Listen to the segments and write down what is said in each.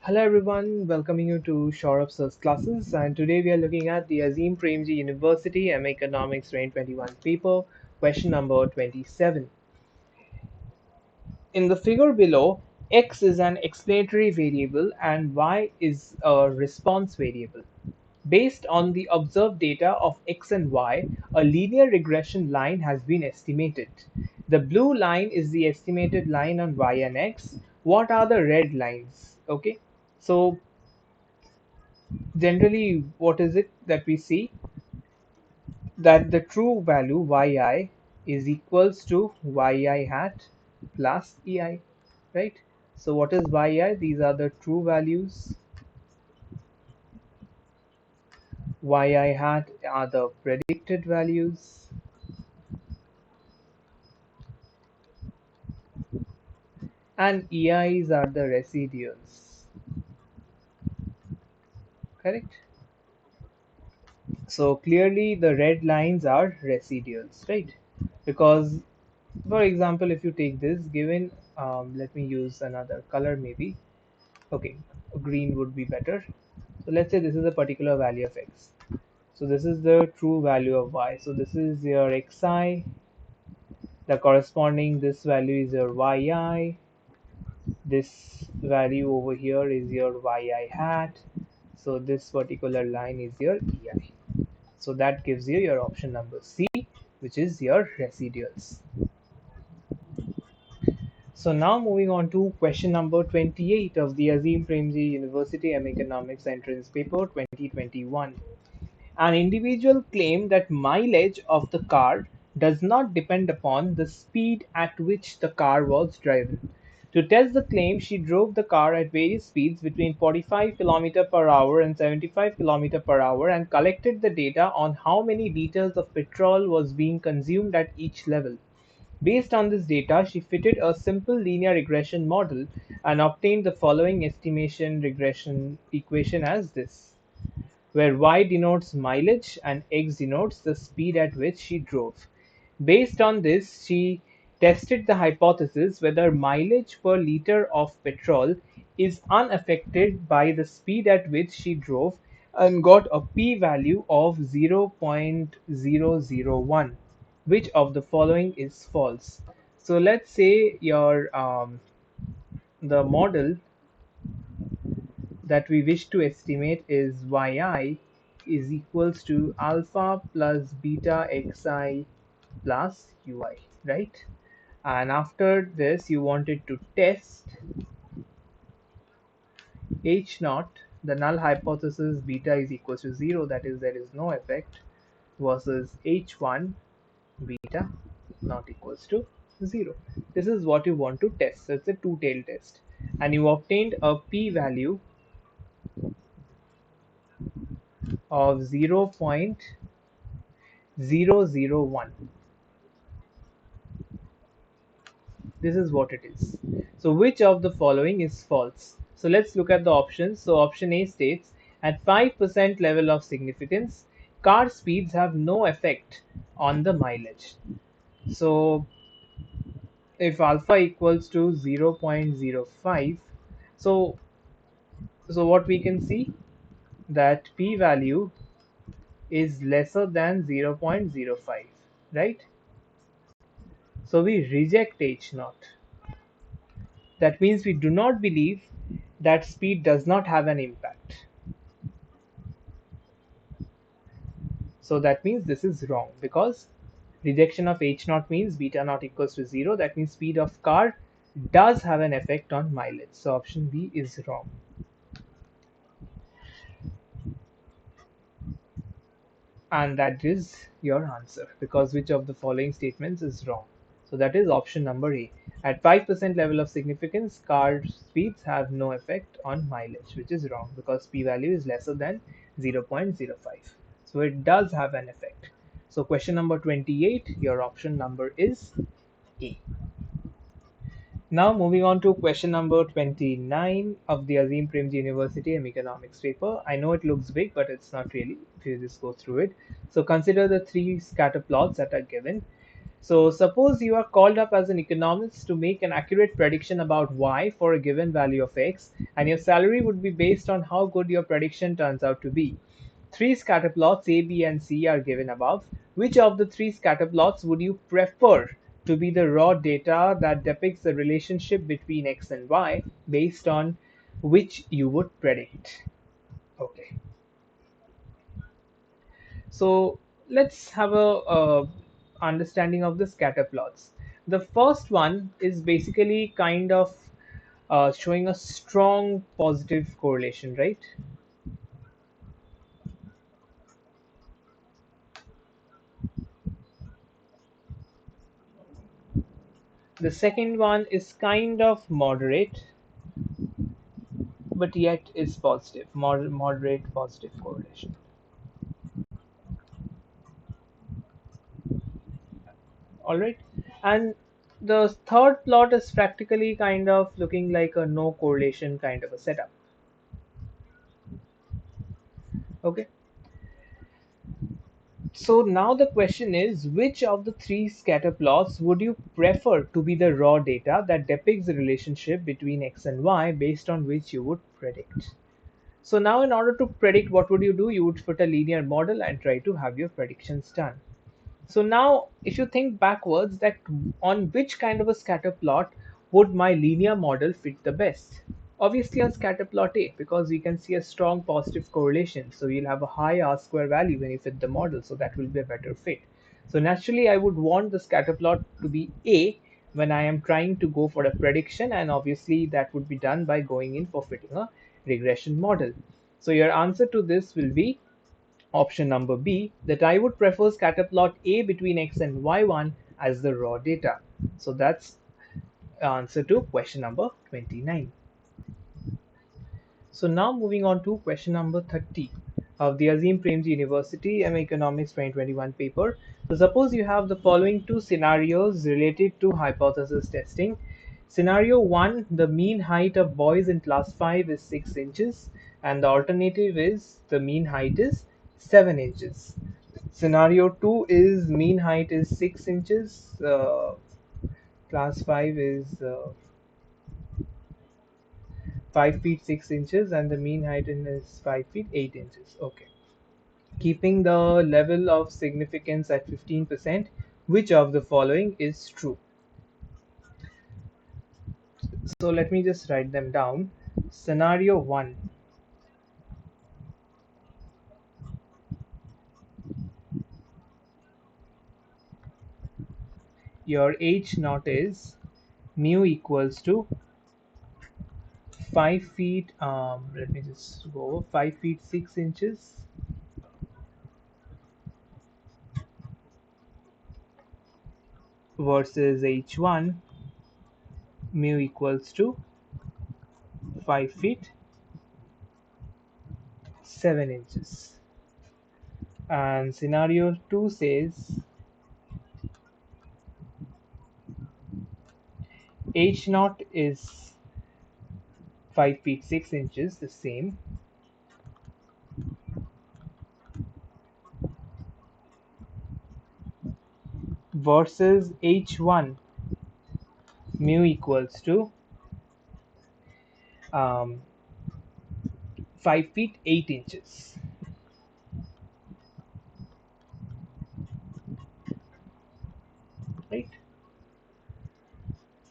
Hello everyone, welcoming you to Shorup's First Classes, and today we are looking at the Azim Premji University M Economics 2021 paper, question number 27. In the figure below, x is an explanatory variable and y is a response variable. Based on the observed data of x and y, a linear regression line has been estimated. The blue line is the estimated line on y and x. What are the red lines? Okay, so generally what is it that we see? That the true value yi is equals to yi hat plus ei, right? So what is yi? These are the true values. Yi hat are the predicted values, and eis are the residuals, correct? So clearly the red lines are residuals, right? Because for example, if you take this given, let me use another color maybe. Okay, green would be better. So let's say this is a particular value of x. So this is the true value of y. So this is your xi. The corresponding this value is your yi. This value over here is your yi hat. So this particular line is your ei. So that gives you your option number C, which is your residuals. So now moving on to question number 28 of the Azim Premji University M Economics Entrance Paper 2021. An individual claimed that mileage of the car does not depend upon the speed at which the car was driven. To test the claim, she drove the car at various speeds between 45 km per hour and 75 km per hour and collected the data on how many liters of petrol was being consumed at each level. Based on this data, she fitted a simple linear regression model and obtained the following estimation regression equation as this, where y denotes mileage and x denotes the speed at which she drove. Based on this, she tested the hypothesis whether mileage per liter of petrol is unaffected by the speed at which she drove and got a p-value of 0.001. Which of the following is false? So let's say your the model that we wish to estimate is yi is equals to alpha plus beta xi plus ui, right? And after this you wanted to test h naught, the null hypothesis beta is equals to 0, that is there is no effect, versus h1 beta not equals to 0. This is what you want to test. So it's a two-tailed test, and you obtained a p-value of 0.001. This is what it is. So which of the following is false? So let's look at the options. So option A states, at 5% level of significance, car speeds have no effect on the mileage. So if alpha equals to 0.05, so what we can see, that p value is lesser than 0.05, right? So we reject h naught. That means we do not believe that speed does not have an impact. So that means this is wrong, because rejection of h naught means beta naught equals to 0. That means speed of car does have an effect on mileage. So option B is wrong. And that is your answer, because which of the following statements is wrong? So that is option number A. At 5% level of significance, car speeds have no effect on mileage, which is wrong because p value is lesser than 0.05. So it does have an effect. So question number 28, your option number is A. Now moving on to question number 29 of the Azim Premji University M Economics paper. I know it looks big, but it's not really if you just go through it. So consider the three scatter plots that are given. So suppose you are called up as an economist to make an accurate prediction about y for a given value of x, and your salary would be based on how good your prediction turns out to be. Three scatter plots A, B, and C are given above. Which of the three scatter plots would you prefer to be the raw data that depicts the relationship between x and y based on which you would predict? Okay, so let's have a understanding of the scatter plots. The first one is basically kind of showing a strong positive correlation, right? The second one is kind of moderate, but yet is positive, moderate positive correlation. All right, and the third plot is practically kind of looking like a no correlation kind of a setup. Okay, so now the question is, which of the three scatter plots would you prefer to be the raw data that depicts the relationship between x and y based on which you would predict? So now in order to predict, what would you do? You would put a linear model and try to have your predictions done. So now if you think backwards, that on which kind of a scatter plot would my linear model fit the best? Obviously on scatter plot A, because we can see a strong positive correlation. So you'll have a high R square value when you fit the model. So that will be a better fit. So naturally I would want the scatter plot to be A when I am trying to go for a prediction, and obviously that would be done by going in for fitting a regression model. So your answer to this will be option number B, that I would prefer scatter plot A between x and y1 as the raw data. So that's answer to question number 29. So now moving on to question number 30 of the Azim Premji University M Economics 2021 paper. So suppose you have the following two scenarios related to hypothesis testing. Scenario 1, the mean height of boys in class 5 is 6 inches, and the alternative is the mean height is 7 inches. Scenario 2 is mean height is 6 inches, class 5 is 5 feet 6 inches, and the mean height is 5 feet 8 inches. Okay. Keeping the level of significance at 15%, which of the following is true? So let me just write them down. Scenario 1, your H naught is mu equals to 5 feet, let me just go over 5 feet 6 inches versus H1 mu equals to 5 feet 7 inches. And scenario 2 says H naught is 5 feet 6 inches, the same, versus H1 mu equals to um, 5 feet 8 inches, right?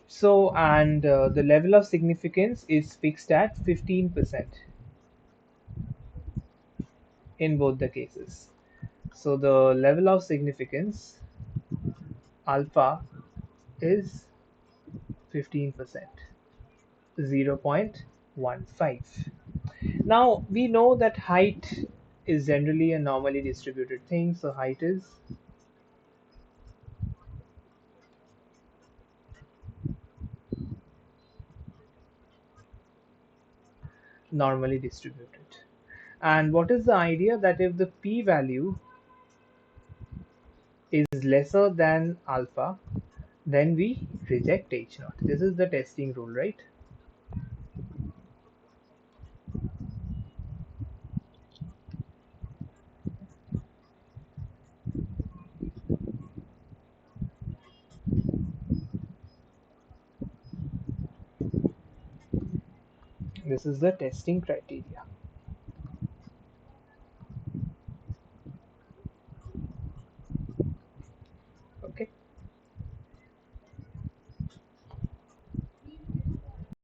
So, and the level of significance is fixed at 15% in both the cases. So, the level of significance alpha is 15%, 0.15. Now, we know that height is generally a normally distributed thing, so height is normally distributed. And what is the idea? That if the p-value is lesser than alpha, then we reject H naught. This is the testing rule, right? This is the testing criteria.